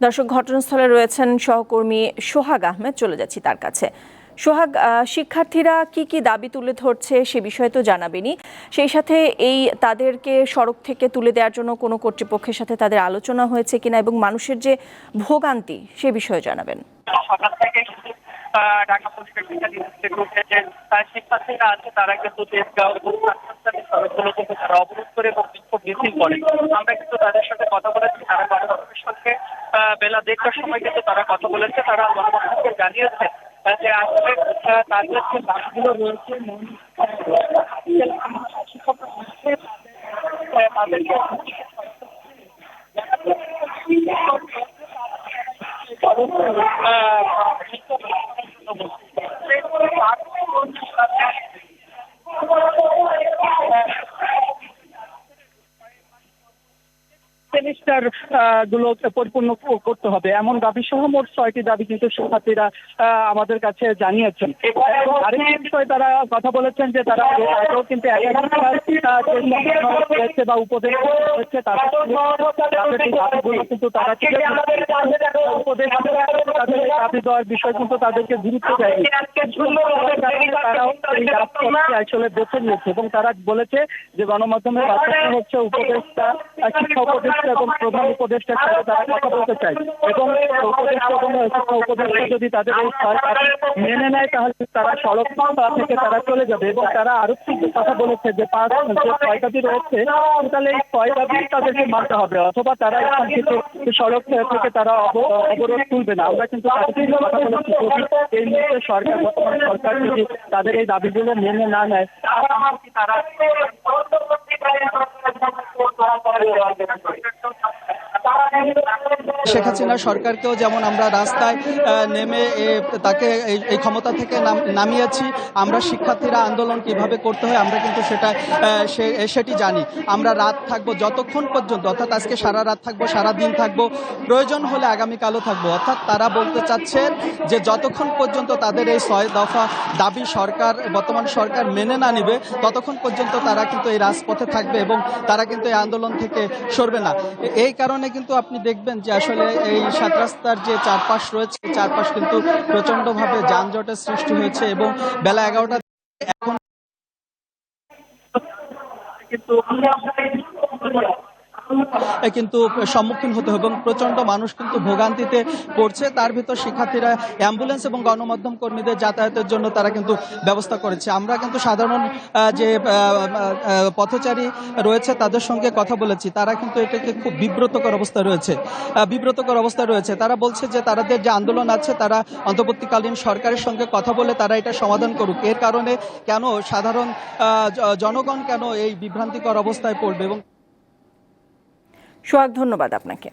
দর্শক, ঘটনাস্থলে রয়েছেন সহকর্মী সোহাগ আহমেদ, চলে যাচ্ছি তার কাছে। সোহাগ, শিক্ষার্থীরা কি কি দাবি তুলে ধরছে সে বিষয়ে তো জানাবেনই, সেই সাথে এই তাদেরকে সড়ক থেকে তুলে দেওয়ার জন্য কোনো কর্তৃপক্ষের সাথে তাদের আলোচনা হয়েছে কিনা এবং মানুষের যে ভোগান্তি সে বিষয়ে জানাবেন। সকাল থেকে ঢাকা পরিপ্রেক্ষিতে যে শিক্ষার্থীরা আছে তারা কিন্তু তেজগাঁও এবং সড়কগুলো কিন্তু তারা অবরোধ করে এবং বিক্ষোভ মিছিল করে। আমরা কিন্তু তাদের সাথে কথা বলেছি, তারা গণমাধ্যমের সঙ্গে বেলা 1:30টার সময় কিন্তু তারা কথা বলেছে। তারা গণমাধ্যমকে জানিয়েছে যে আসলে তাদের যে দাবিগুলো রয়েছে তাদেরকে সেমিস্টার গুলো পরিপূর্ণ করতে হবে, এমন দাবি সহ মোট 6টি দাবি কিন্তু শিক্ষার্থীরা আমাদের কাছে জানিয়েছেন। আরেকটি বিষয় তারা কথা বলেছেন যে তারা আগেও কিন্তু হয়েছে বা উপদেশ হচ্ছে তাদের দাবিগুলো কিন্তু তারা উপদেশ তাদের দাবি দেওয়ার বিষয় কিন্তু তাদেরকে গুরুত্ব দেয়নি। তারাও এই রাজপথকে আসলে বেছে নিয়েছে এবং তারা বলেছে যে গণমাধ্যমের পাশাপাশি হচ্ছে উপদেষ্টা, শিক্ষা উপদেষ্টা এবং প্রধান উপদেষ্টার সাথে তারা কথা বলতে চায় এবং উপদেষ্টা এবং শিক্ষা উপদেষ্টা যদি তাদের এই মেনে নেয় তাহলে তারা সড়ক থেকে তারা চলে যাবে এবং তারা আরো কথা বলেছে যে 6 দাবি রয়েছে, তাহলে এই 6 দাবি তাদেরকে মানতে হবে অথবা তারা এখান থেকে সড়ক থেকে তারা অবরোধ তুলবে না। আমরা কিন্তু তাদের সাথে কথা বলেছি, এই মুহূর্তে সরকার, বর্তমান সরকার যদি তাদের এই দাবিগুলো মেনে না নেয় তারা শেখ হাসিনা সরকারকেও যেমন আমরা রাস্তায় নেমে তাকে এই ক্ষমতা থেকে নামিয়েছি, আমরা শিক্ষার্থীরা আন্দোলন কিভাবে করতে হয় আমরা কিন্তু সেটি জানি। আমরা রাত থাকবো যতক্ষণ পর্যন্ত, অর্থাৎ আজকে সারা রাত থাকবো, সারা দিন থাকবো, প্রয়োজন হলে আগামীকালও থাকবো। অর্থাৎ তারা বলতে চাচ্ছেন যে যতক্ষণ পর্যন্ত তাদের এই 6 দফা দাবি বর্তমান সরকার মেনে না নিবে ততক্ষণ পর্যন্ত তারা কিন্তু এই রাজপথে থাকবে এবং তারা কিন্তু এই আন্দোলন থেকে সরবে না। এই কারণে কিন্তু আপনি দেখবেন যে আসলে এই 7 রাস্তার যে চারপাশ রয়েছে, চারপাশ কিন্তু প্রচন্ডভাবে যানজটের সৃষ্টি হয়েছে এবং বেলা 11টা এখন কিন্তু সম্মুখীন হতে হবে এবং প্রচন্ড মানুষ কিন্তু ভোগান্তিতে পড়ছে। তার ভিতর শিক্ষার্থীরা অ্যাম্বুলেন্স এবং গণমাধ্যম কর্মীদের যাতায়াতের জন্য তারা কিন্তু ব্যবস্থা করেছে। আমরা কিন্তু সাধারণ যে পথচারী রয়েছে তাদের সঙ্গে কথা বলেছি, তারা কিন্তু এটাকে খুব বিব্রতকর অবস্থা রয়েছে। তারা বলছে যে তাদের যে আন্দোলন আছে তারা অন্তর্বর্তীকালীন সরকারের সঙ্গে কথা বলে তারা এটা সমাধান করুক। এর কারণে কেন সাধারণ জনগণ কেন এই বিভ্রান্তিকর অবস্থায় পড়বে। এবং সোহাগ, ধন্যবাদ আপনাকে।